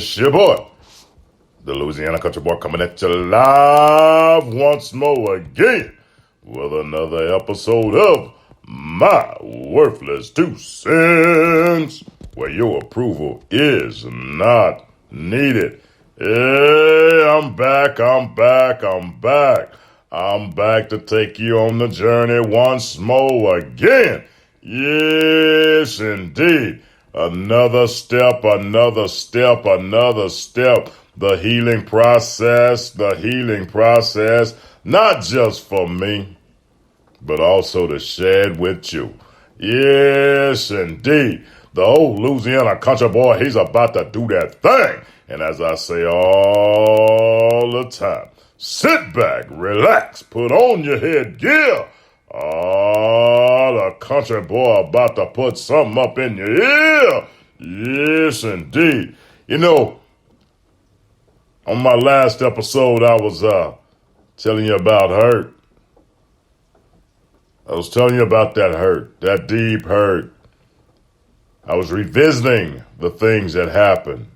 It's your boy, the Louisiana Country Boy, coming at you live once more again with another episode of My Worthless 2 Cents, where your approval is not needed. Hey, I'm back. I'm back to take you on the journey once more again. Yes, indeed. Another step. The healing process, not just for me, but also to share it with you. Yes, indeed. The old Louisiana country boy, he's about to do that thing. And as I say all the time, sit back, relax, put on your headgear. The country boy about to put something up in your ear. Yes, indeed. You know, on my last episode, I was telling you about hurt. I was telling you about that hurt, that deep hurt. I was revisiting the things that happened.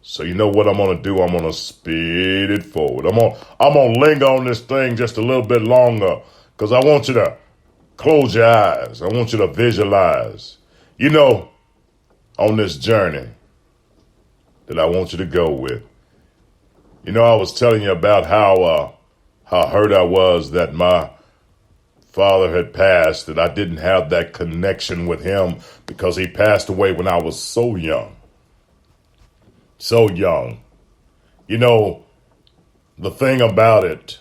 So you know what I'm going to do? I'm going to speed it forward. I'm going to linger on this thing just a little bit longer because I want you to close your eyes. I want you to visualize, you know, on this journey that I want you to go with. You know, I was telling you about how hurt I was that my father had passed, that I didn't have that connection with him because he passed away when I was so young. So young. You know, the thing about it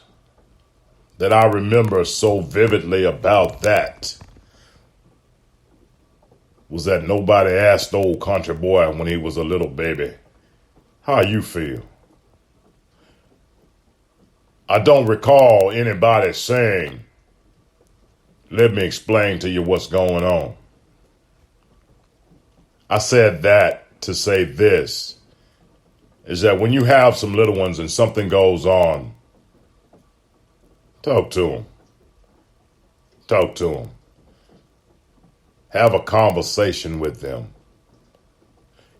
that I remember so vividly about that was that nobody asked the old country boy when he was a little baby, how you feel? I don't recall anybody saying, let me explain to you what's going on. I said that to say this, is that when you have some little ones and something goes on, talk to them. Talk to them. Have a conversation with them.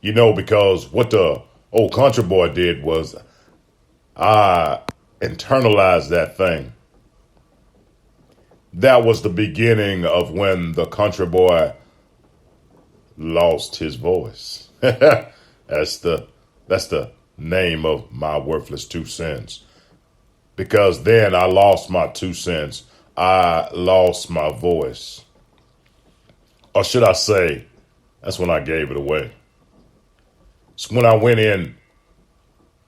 You know, because what the old country boy did was I internalized that thing. That was the beginning of when the country boy lost his voice. That's the name of my worthless 2 cents. Because then I lost my 2 cents. I lost my voice. Or should I say, that's when I gave it away. It's when I went in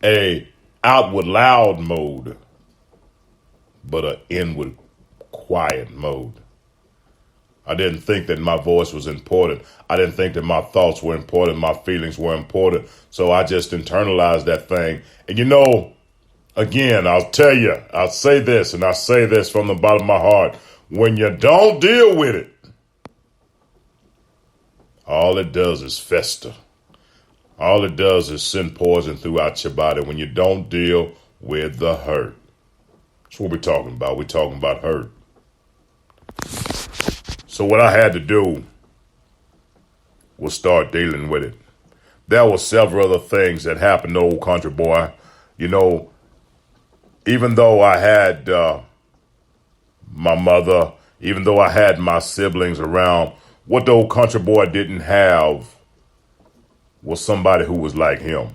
a outward loud mode, but an inward quiet mode. I didn't think that my voice was important. I didn't think that my thoughts were important. My feelings were important. So I just internalized that thing. And you know, again, I'll tell you, I'll say this, and I say this from the bottom of my heart. When you don't deal with it, all it does is fester. All it does is send poison throughout your body when you don't deal with the hurt. That's what we're talking about. We're talking about hurt. So what I had to do was start dealing with it. There were several other things that happened to old country boy. You know, even though I had my mother, even though I had my siblings around, what the old country boy didn't have was somebody who was like him.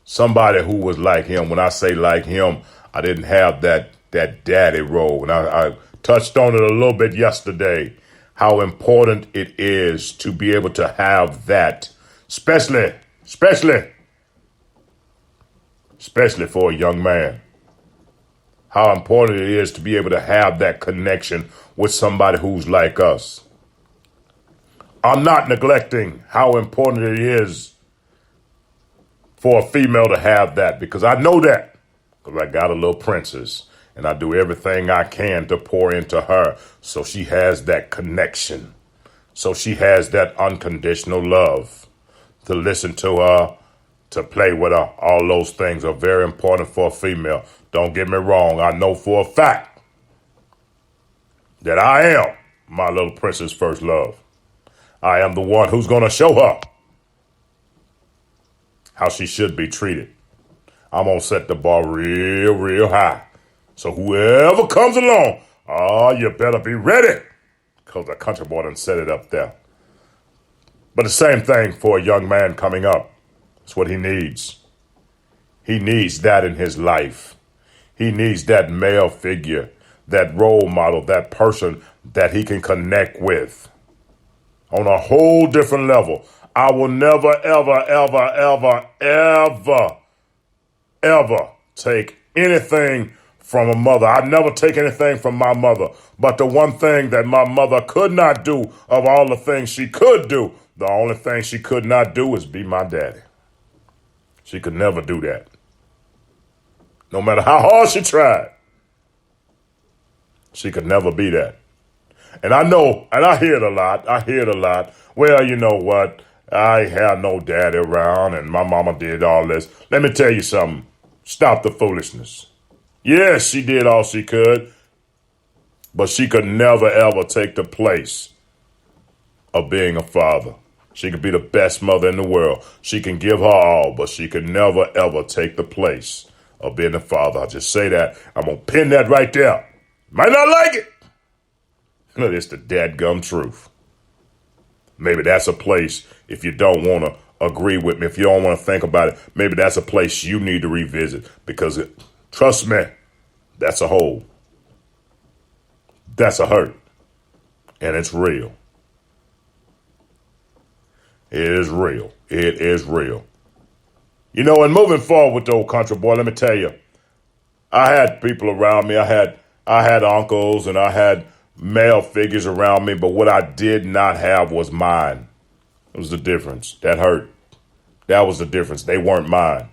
Somebody who was like him. When I say like him, I didn't have that daddy role. And I touched on it a little bit yesterday, how important it is to be able to have that, especially for a young man. How important it is to be able to have that connection with somebody who's like us. I'm not neglecting how important it is for a female to have that, because I know that, because I got a little princess and I do everything I can to pour into her so she has that connection, so she has that unconditional love, to listen to her, to play with her. All those things are very important for a female. Don't get me wrong. I know for a fact that I am my little princess' first love. I am the one who's going to show her how she should be treated. I'm going to set the bar real, real high. So whoever comes along, oh, you better be ready. Because the country boy done set it up there. But the same thing for a young man coming up. That's what he needs. He needs that in his life. He needs that male figure, that role model, that person that he can connect with on a whole different level. I will never, ever, ever, ever, ever, ever take anything from a mother. I never take anything from my mother. But the one thing that my mother could not do of all the things she could do, the only thing she could not do is be my daddy. She could never do that. No matter how hard she tried, she could never be that. And I know, and I hear it a lot. Well, you know what? I had no daddy around and my mama did all this. Let me tell you something. Stop the foolishness. Yes, she did all she could, but she could never, ever take the place of being a father. She could be the best mother in the world. She can give her all, but she could never, ever take the place of being a father. I'll just say that. I'm going to pin that right there. Might not like it, but it's the dadgum truth. Maybe that's a place, if you don't want to agree with me, if you don't want to think about it, maybe that's a place you need to revisit because, trust me, that's a hole. That's a hurt. And it's real. It is real. It is real. You know, and moving forward with the old country boy, let me tell you, I had people around me. I had uncles and I had male figures around me, but what I did not have was mine. It was the difference. That hurt. That was the difference. They weren't mine.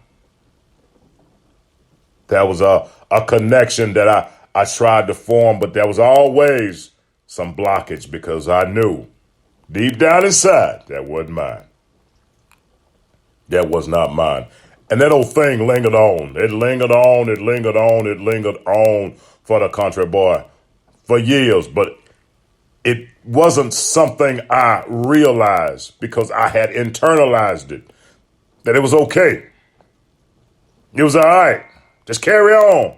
That was a connection that I tried to form, but there was always some blockage because I knew deep down inside that wasn't mine. That was not mine. And that old thing lingered on. It lingered on. It lingered on. It lingered on for the country boy for years. But it wasn't something I realized because I had internalized it, that it was okay. It was all right. Just carry on.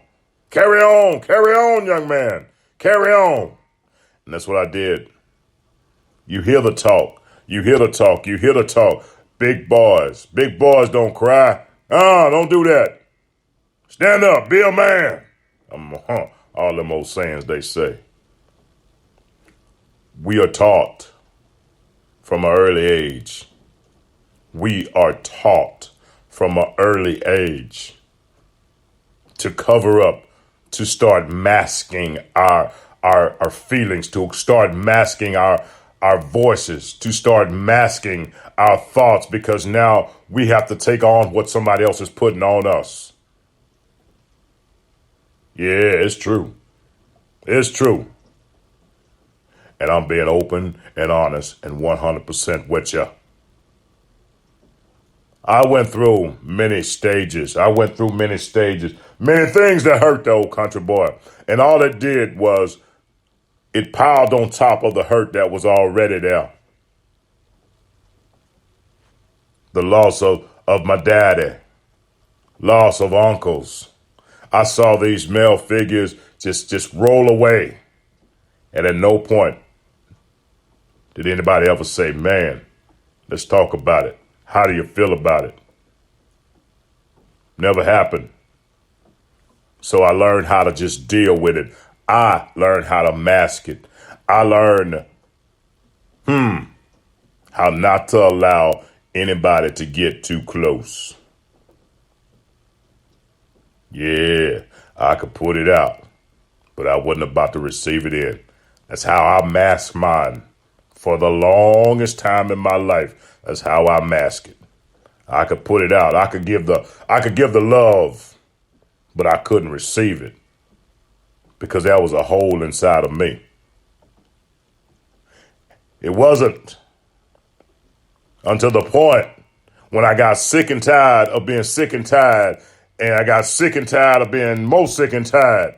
Carry on. Carry on, young man. Carry on. And that's what I did. You hear the talk. You hear the talk. You hear the talk. Big boys. Big boys don't cry. Don't do that. Stand up. Be a man. All them old sayings they say. We are taught from an early age. We are taught from an early age to cover up, to start masking our feelings, to start masking our voices, to start masking our thoughts, because now we have to take on what somebody else is putting on us. Yeah, it's true. It's true. And I'm being open and honest and 100% with you. I went through many stages. Many things that hurt the old country boy. And all it did was it piled on top of the hurt that was already there. The loss of my daddy, loss of uncles. I saw these male figures just roll away. And at no point did anybody ever say, man, let's talk about it. How do you feel about it? Never happened. So I learned how to just deal with it. I learned how to mask it. I learned, how not to allow anybody to get too close. Yeah, I could put it out, but I wasn't about to receive it in. That's how I masked mine for the longest time in my life. That's how I mask it. I could put it out. I could give the love, but I couldn't receive it because there was a hole inside of me. It wasn't until the point when I got sick and tired of being sick and tired, and I got sick and tired of being more sick and tired,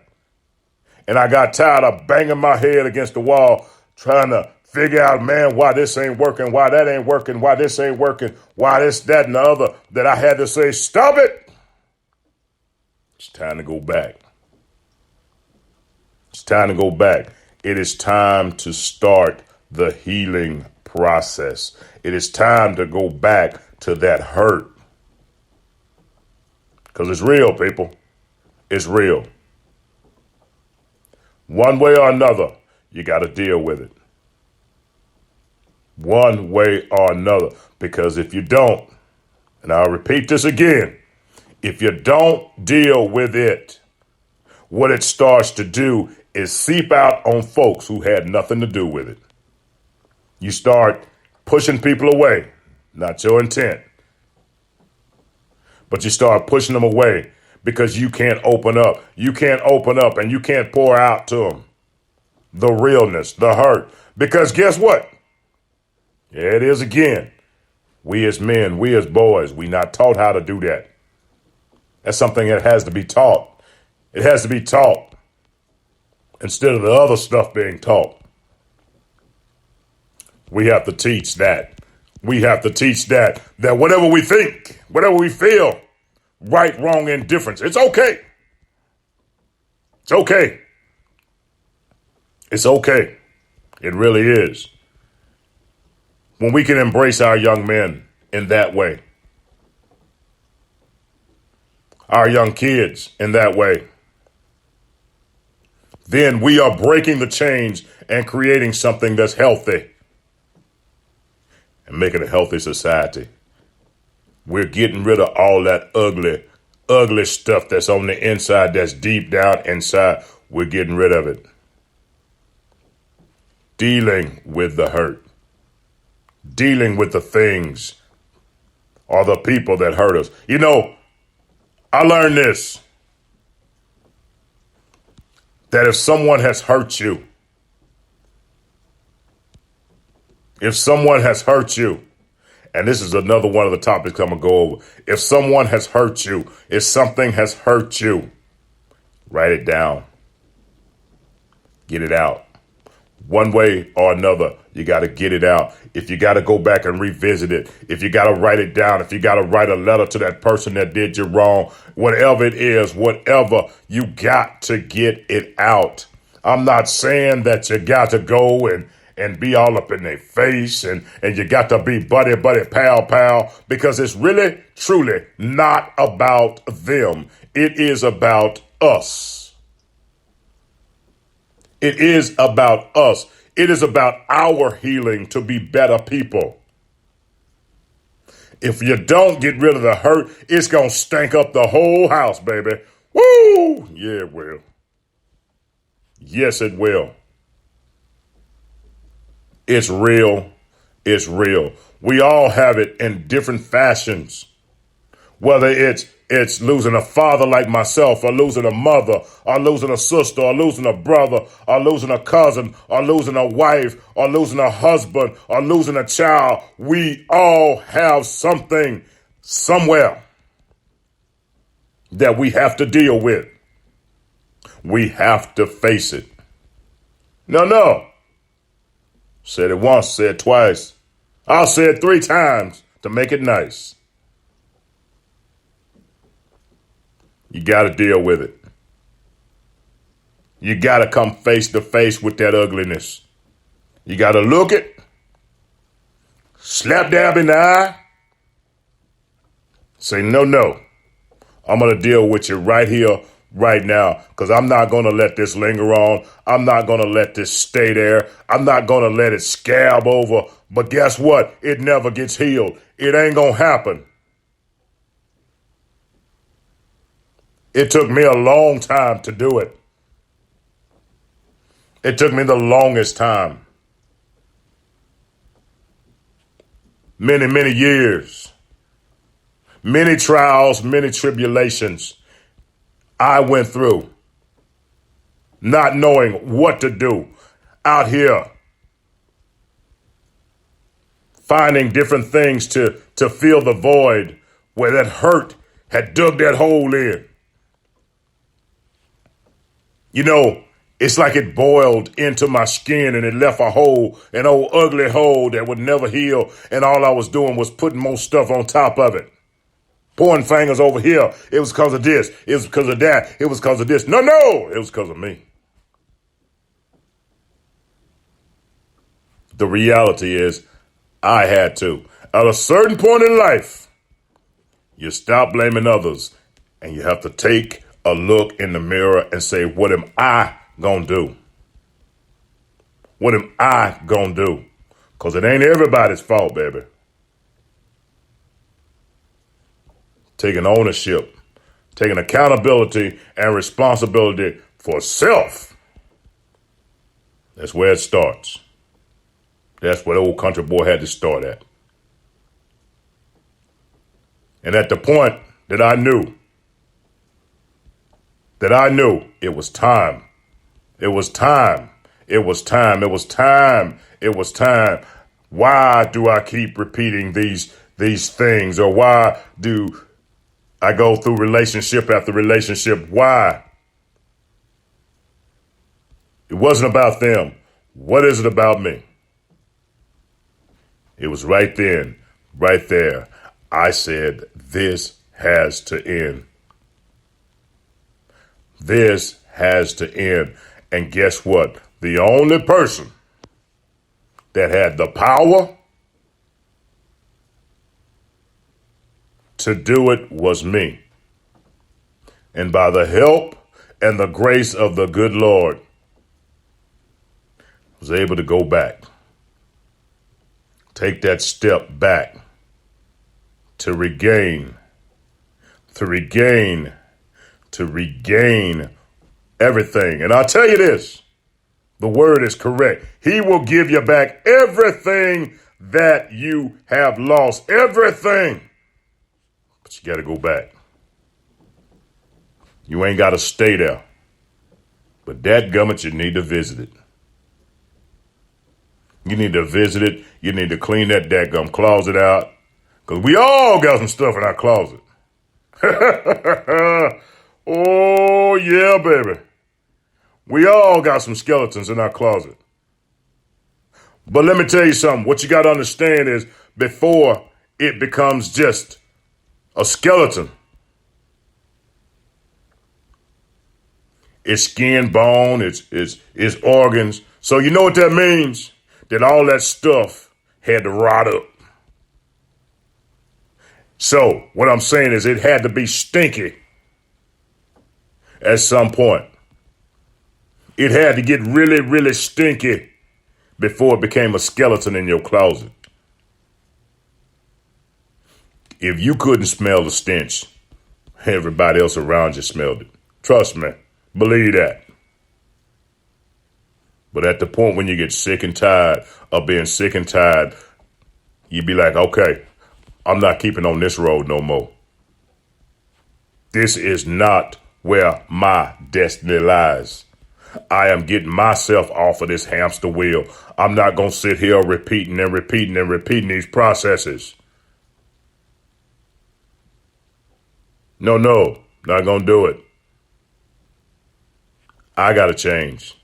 and I got tired of banging my head against the wall trying to figure out, man, why this ain't working, why that ain't working, why this ain't working, why this, that, and the other, that I had to say, stop it. It's time to go back. It's time to go back. It is time to start the healing process. It is time to go back to that hurt. Because it's real, people. It's real. One way or another, you got to deal with it. One way or another. Because if you don't, and I'll repeat this again, if you don't deal with it, what it starts to do is seep out on folks who had nothing to do with it. You start pushing people away, not your intent, but you start pushing them away because you can't open up. You can't open up and you can't pour out to them the realness, the hurt. Because guess what? Yeah, it is again. We as men, we as boys, we not taught how to do that. That's something that has to be taught. It has to be taught instead of the other stuff being taught. We have to teach that. We have to teach that whatever we think, whatever we feel, right, wrong, indifference, it's okay. It's okay. It's okay. It really is. When we can embrace our young men in that way, our young kids in that way, then we are breaking the chains and creating something that's healthy and making a healthy society. We're getting rid of all that ugly stuff that's on the inside, that's deep down inside. We're getting rid of it. Dealing with the hurt. Dealing with the things or the people that hurt us. You know, I learned this, that if someone has hurt you, and this is another one of the topics I'm going to go over. If someone has hurt you, if something has hurt you, write it down. Get it out. One way or another, you got to get it out. If you got to go back and revisit it, if you got to write it down, if you got to write a letter to that person that did you wrong, whatever it is, whatever, you got to get it out. I'm not saying that you got to go and be all up in their face and you got to be buddy, pal, because it's really, truly not about them. It is about us. It is about us. It is about our healing to be better people. If you don't get rid of the hurt, it's going to stink up the whole house, baby. Woo! Yeah, it will. Yes, it will. It's real. It's real. We all have it in different fashions. Whether it's losing a father like myself, or losing a mother, or losing a sister, or losing a brother, or losing a cousin, or losing a wife, or losing a husband, or losing a child. We all have something somewhere that we have to deal with. We have to face it. No. Said it once, said it twice. I'll say it 3 times to make it nice. You got to deal with it. You got to come face to face with that ugliness. You got to look it, slap dab in the eye, say, no, I'm going to deal with you right here, right now, because I'm not going to let this linger on. I'm not going to let this stay there. I'm not going to let it scab over. But guess what? It never gets healed. It ain't going to happen. It took me a long time to do it. It took me the longest time. Many years. Many trials, many tribulations I went through. Not knowing what to do. Out here. Finding different things to fill the void where that hurt had dug that hole in. You know, It's like it boiled into my skin and it left a hole, an old ugly hole that would never heal. And all I was doing was putting more stuff on top of it. Pointing fingers over here. It was because of this. It was because of that. It was because of this. No, it was because of me. The reality is I had to. At a certain point in life, you stop blaming others and you have to take a look in the mirror and say, what am I gonna do? What am I gonna do? Because it ain't everybody's fault, baby. Taking ownership, taking accountability and responsibility for self. That's where it starts. That's where the old country boy had to start at. And at the point that I knew it was time. It was time. It was time. It was time. It was time. Why do I keep repeating these things? Or why do I go through relationship after relationship? Why? It wasn't about them. What is it about me? It was right then, right there. I said, this has to end. This has to end. And guess what? The only person that had the power to do it was me. And by the help and the grace of the good Lord, I was able to go back. Take that step back to regain everything. And I'll tell you this, the word is correct. He will give you back everything that you have lost. Everything. But you got to go back. You ain't got to stay there. But dadgummit, you need to visit it. You need to visit it. You need to clean that dadgum closet out. Because we all got some stuff in our closet. Oh, yeah, baby. We all got some skeletons in our closet. But let me tell you something. What you got to understand is before it becomes just a skeleton, it's skin, bone, it's organs. So you know what that means? That all that stuff had to rot up. So what I'm saying is it had to be stinky at some point. It had to get really, really stinky before it became a skeleton in your closet. If you couldn't smell the stench, everybody else around you smelled it. Trust me. Believe that. But at the point when you get sick and tired of being sick and tired, you be like, okay, I'm not keeping on this road no more. This is not where my destiny lies. I am getting myself off of this hamster wheel. I'm not going to sit here repeating these processes. No, not going to do it. I got to change.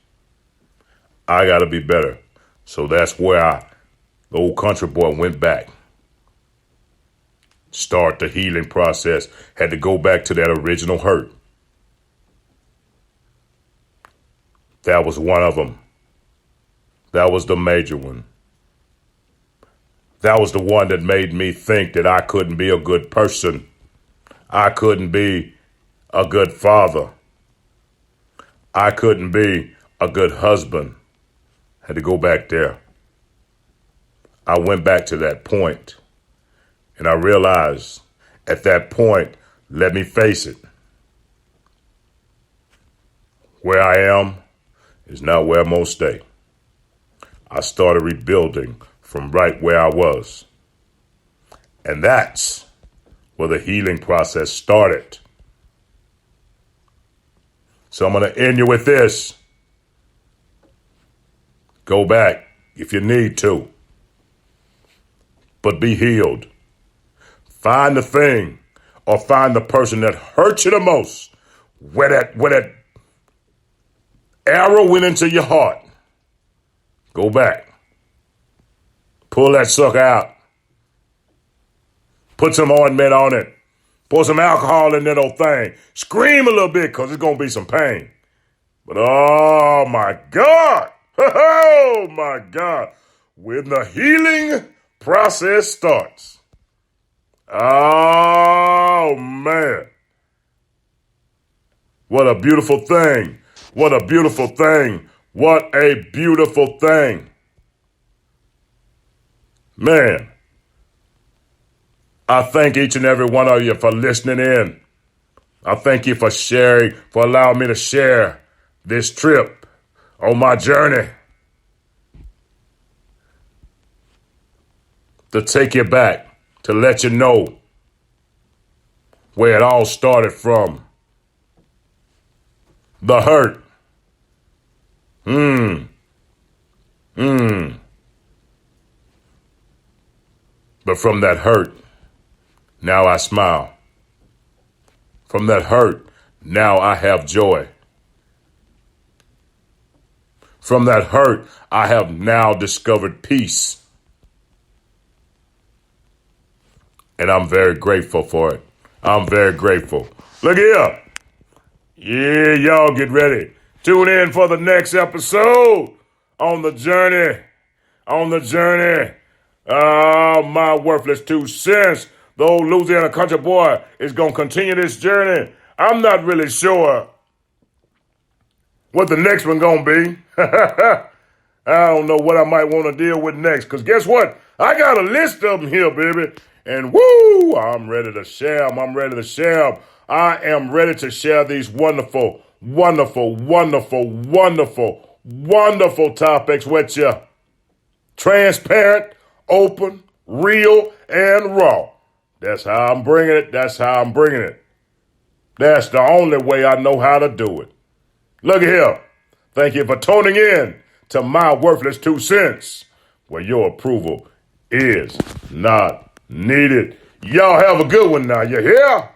I got to be better. So that's where the old country boy went back. Start the healing process. Had to go back to that original hurt. That was one of them. That was the major one. That was the one that made me think that I couldn't be a good person. I couldn't be a good father. I couldn't be a good husband. Had to go back there. I went back to that point, and I realized at that point, let me face it, where I am is not where I'm going to stay. I started rebuilding from right where I was. And that's where the healing process started. So I'm going to end you with this. Go back if you need to. But be healed. Find the thing or find the person that hurt you the most. Where that arrow went into your heart. Go back. Pull that sucker out. Put some ointment on it. Pour some alcohol in that old thing. Scream a little bit because it's going to be some pain. But oh my God. Oh my God. When the healing process starts. Oh man. What a beautiful thing. What a beautiful thing. What a beautiful thing. Man. I thank each and every one of you for listening in. I thank you for sharing, for allowing me to share this trip on my journey. To take you back, to let you know where it all started from. The hurt. But from that hurt, now I smile. From that hurt, now I have joy. From that hurt, I have now discovered peace. And I'm very grateful for it. I'm very grateful. Look here. Yeah, y'all get ready. Tune in for the next episode on the journey. On the journey. My worthless 2 cents. The old Louisiana country boy is going to continue this journey. I'm not really sure what the next one going to be. I don't know what I might want to deal with next. Because guess what? I got a list of them here, baby. And woo, I'm ready to share them. I'm ready to share them. I am ready to share these wonderful, wonderful, wonderful, wonderful, wonderful topics with you. Transparent, open, real, and raw. That's how I'm bringing it. That's how I'm bringing it. That's the only way I know how to do it. Look at here. Thank you for tuning in to my worthless 2 cents, where your approval is not needed. Y'all have a good one now. You hear?